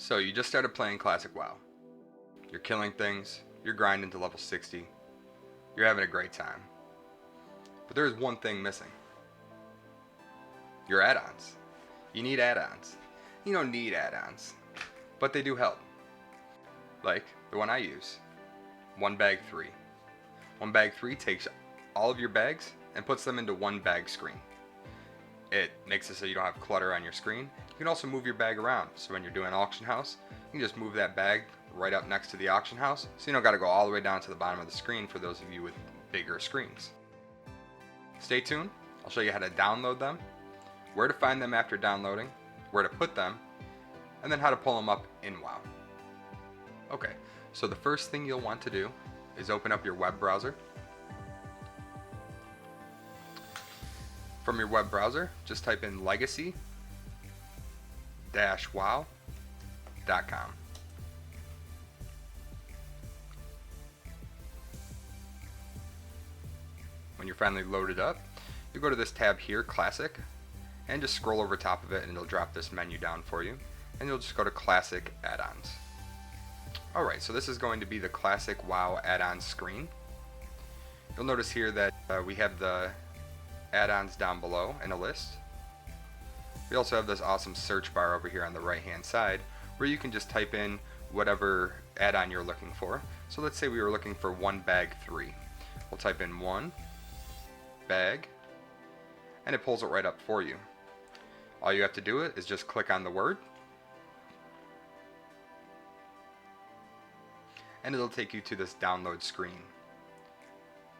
So you just started playing Classic WoW. You're killing things, you're grinding to level 60, you're having a great time. But there's one thing missing. Your add-ons. You need add-ons. You don't need add-ons, but they do help. Like the one I use, One Bag 3. One Bag 3 takes all of your bags and puts them into one bag screen. It makes it so you don't have clutter on your screen. You can also move your bag around, so when you're doing auction house, you can just move that bag right up next to the auction house, so you don't got to go all the way down to the bottom of the screen for those of you with bigger screens. Stay tuned, I'll show you how to download them, where to find them after downloading, where to put them, and then how to pull them up in WoW. Okay, so the first thing you'll want to do is open up your web browser. From your web browser, just type in legacy-wow.com. When you're finally loaded up, you go to this tab here, Classic, and just scroll over top of it and it'll drop this menu down for you, and you'll just go to Classic Add-ons. Alright, so this is going to be the Classic WoW add-ons screen. You'll notice here that we have the add-ons down below in a list. We also have this awesome search bar over here on the right hand side where you can just type in whatever add-on you're looking for. So let's say we were looking for One Bag 3. We'll type in One Bag and it pulls it right up for you. All you have to do is just click on the word and it'll take you to this download screen.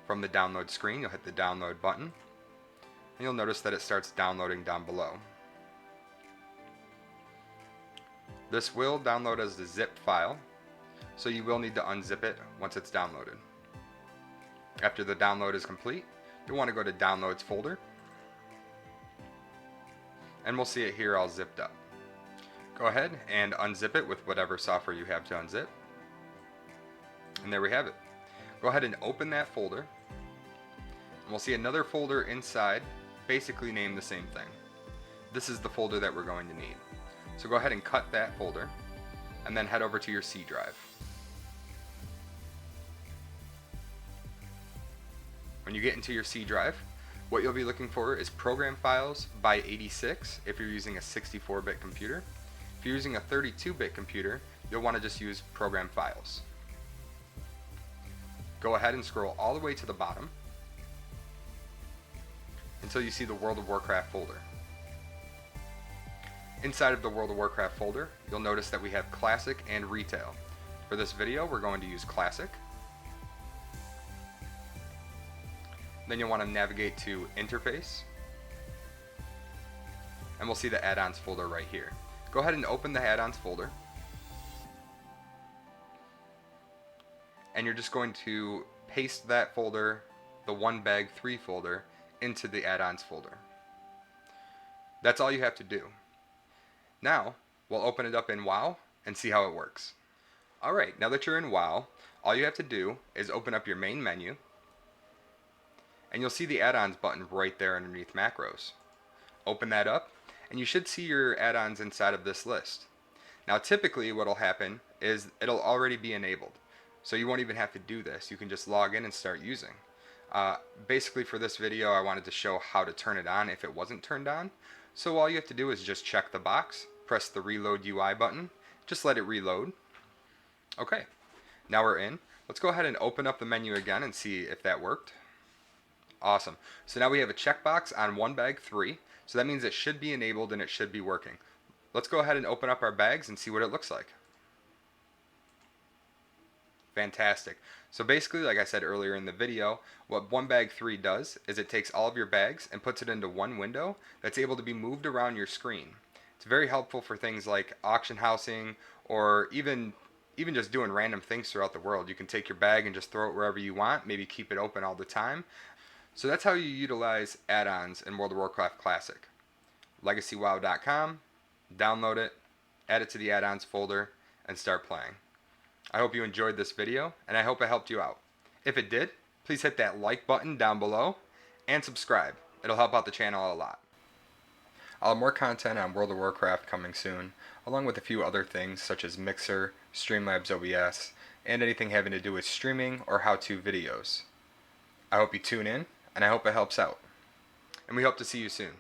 From the download screen, you'll hit the download button and you'll notice that it starts downloading down below. This will download as the zip file, so you will need to unzip it once it's downloaded. After the download is complete, you'll want to go to Downloads folder, and we'll see it here all zipped up. Go ahead and unzip it with whatever software you have to unzip, and there we have it. Go ahead and open that folder, and we'll see another folder inside basically named the same thing. This is the folder that we're going to need. So go ahead and cut that folder and then head over to your C drive. When you get into your C drive, what you'll be looking for is program files by 86 if you're using a 64-bit computer. If you're using a 32-bit computer, you'll want to just use program files. Go ahead and scroll all the way to the bottom until you see the World of Warcraft folder. Inside of the World of Warcraft folder, you'll notice that we have Classic and Retail. For this video, we're going to use Classic. Then you'll want to navigate to Interface, and we'll see the add-ons folder right here. Go ahead and open the add-ons folder, and you're just going to paste that folder, the One Bag 3 folder, into the add-ons folder. That's all you have to do. Now, we'll open it up in WoW and see how it works. Alright, now that you're in WoW, all you have to do is open up your main menu, and you'll see the add-ons button right there underneath macros. Open that up, and you should see your add-ons inside of this list. Now typically what will happen is it'll already be enabled, so you won't even have to do this. You can just log in and start using. Basically for this video I wanted to show how to turn it on if it wasn't turned on. So all you have to do is just check the box, press the reload UI button, just let it reload. Okay, now we're in. Let's go ahead and open up the menu again and see if that worked. Awesome. So now we have a checkbox on One Bag 3, so that means it should be enabled and it should be working. Let's go ahead and open up our bags and see what it looks like. Fantastic. So basically, like I said earlier in the video, what One Bag 3 does is it takes all of your bags and puts it into one window that's able to be moved around your screen. It's very helpful for things like auction housing or even just doing random things throughout the world. You can take your bag and just throw it wherever you want, maybe keep it open all the time. So that's how you utilize add-ons in World of Warcraft Classic. LegacyWow.com, download it, add it to the add-ons folder, and start playing. I hope you enjoyed this video, and I hope it helped you out. If it did, please hit that like button down below, and subscribe. It'll help out the channel a lot. I'll have more content on World of Warcraft coming soon, along with a few other things such as Mixer, Streamlabs OBS, and anything having to do with streaming or how-to videos. I hope you tune in, and I hope it helps out. And we hope to see you soon.